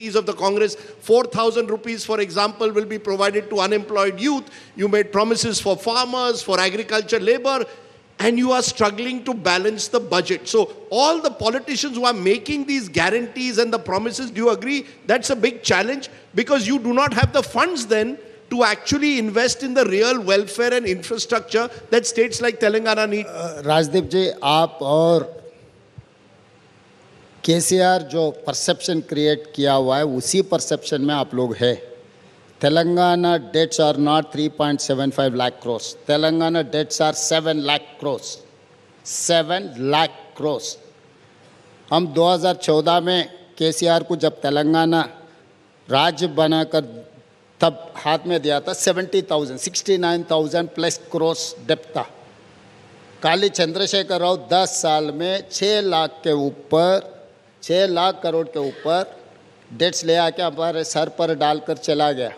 of the Congress, 4,000 rupees, for example, will be provided to unemployed youth. You made promises for farmers, for agriculture labor, and you are struggling to balance the budget. So all the politicians who are making these guarantees and the promises, do you agree that's a big challenge? Because you do not have the funds then to actually invest in the real welfare and infrastructure that states like Telangana need. Rajdeep जी, आप और केसीआर जो perception create किया हुआ है उसी perception में आप लोग हैं. Telangana debts are not 3.75 lakh crores. Telangana debts are 7 lakh crores. 7 lakh crores. हम 2014 में केसीआर को जब तेलंगाना राज्य बनाकर तब हाथ में दिया था 69,000 प्लस क्रोर्स डेप्थ था. काली चंद्रशेखर राव 10 साल में 6 लाख के ऊपर 6 लाख करोड़ के ऊपर डेट्स ले आके हमारे सर पर डालकर चला गया.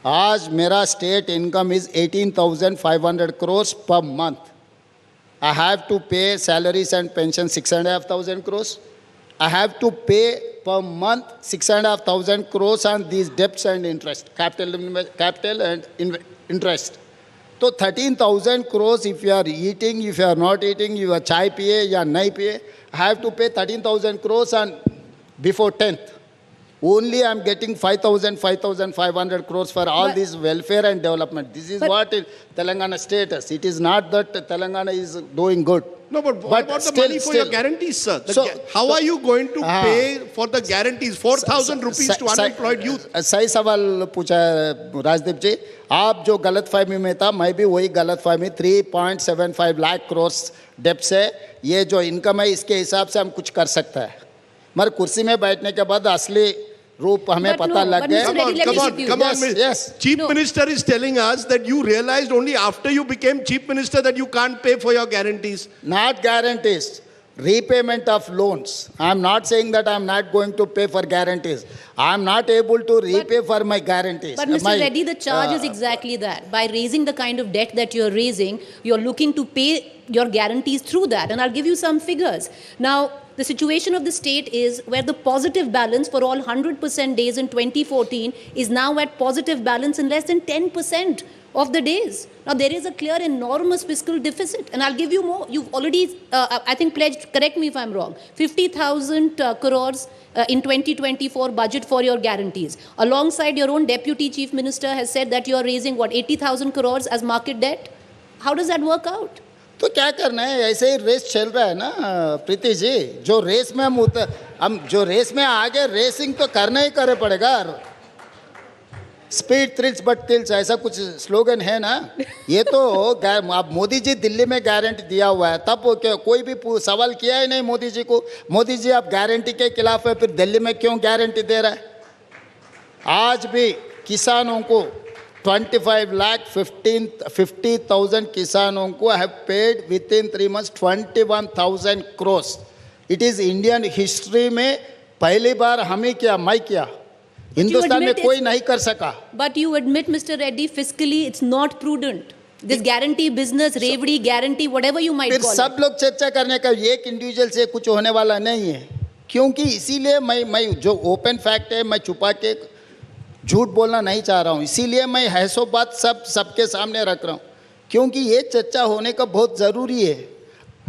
आज मेरा state income is 18,500 crores per month. I have to pay salaries and pension 6,500 crores. I have to pay per month 6,500 crores on these debts and interest, capital and interest. So 13,000 crores if you are eating, if you are not eating, you are chai piye ya nahi piye, I have to pay 13,000 crores on before 10th. Only I am getting 5,500 crores for all this welfare and development. This is what is Telangana status. It is not that Telangana is doing good. No, but what about the money for your guarantees, sir? How are you going to pay for the guarantees? 4,000 rupees to unemployed youth. सही सवाल पूछा राजदीप जी. आप जो गलतफहमी में था, मैं भी वही गलतफहमी. 3.75 लाख क्रोर्स डेप्स है. ये जो इनकम है इसके हिसाब से हम कुछ कर सकते हैं. मगर कुर्सी में बैठने के बाद असली रूप हमें पता लग गया. Come on, yes. Chief Minister is telling us that you realized only after you became Chief Minister that you can't pay for your guarantees. Not guarantees, repayment of loans. I am not saying that I am not going to pay for guarantees. I am not able to repay for my guarantees. But Mr. Reddy, the charge is exactly that. By raising the kind of debt that you are raising, you are looking to pay your guarantees through that. And I'll give you some figures. Now, the situation of the state is where the positive balance for all 100% days in 2014 is now at positive balance in less than 10% of the days. Now, there is a clear, enormous fiscal deficit. And I'll give you more. You've already, I think, pledged, correct me if I'm wrong, 50,000 crores in 2024 budget for your guarantees. Alongside, your own Deputy Chief Minister has said that you're raising, what, 80,000 crores as market debt? How does that work out? तो क्या करना है, ऐसे ही race चल रहा है ना प्रीति जी. जो रेस में हम जो रेस में आगे रेसिंग तो करना ही करे पड़ेगा. स्पीड थ्रिल्स बट टिल्स ऐसा कुछ स्लोगन है ना. ये तो अब मोदी जी दिल्ली में गारंटी दिया हुआ है, तब कोई भी सवाल किया ही नहीं मोदी जी को. मोदी जी आप गारंटी के खिलाफ है, फिर दिल्ली में क्यों गारंटी दे रहा है. आज भी किसानों को 50,000 किसानों को have paid within 3 months 21,000 crores. It is Indian history में पहली बार हमें किया, मैं किया. हिंदुस्तान में कोई नहीं कर सका. But you admit, Mr. Reddy, fiscally it's not prudent. This guarantee business, रेवड़ी guarantee, whatever you might call it. फिर सब लोग चर्चा करने का, एक इंडिविजुअल से कुछ होने वाला नहीं है. क्योंकि इसीलिए मैं जो ओपन फैक्ट है मैं छुपा के झूठ बोलना नहीं चाह रहा हूँ. इसीलिए मैं हैसो बात सबके सामने रख रहा हूँ, क्योंकि ये चर्चा होने का बहुत ज़रूरी है.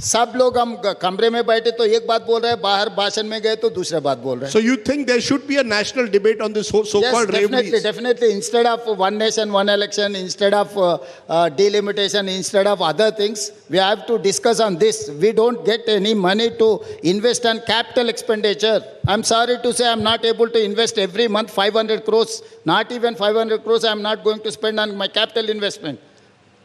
सब लोग हम कमरे में बैठे तो एक बात बोल रहे हैं, बाहर भाषण में गए तो दूसरा बात बोल रहे हैं. So you think there should be a national debate on this so-called Yes, definitely. Instead of one nation, one election, instead of delimitation, instead of other things, we have to discuss on this. We don't get any money to invest on capital expenditure. I'm sorry to say I'm not able to invest every month 500 crores. Not even 500 crores I'm not going to spend on my capital investment.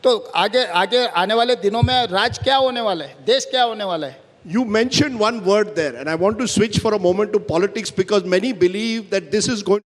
तो आगे आने वाले दिनों में राज क्या होने वाला है, देश क्या होने वाला है. You mentioned one word there, and I want to switch for a moment to politics because many believe that this is going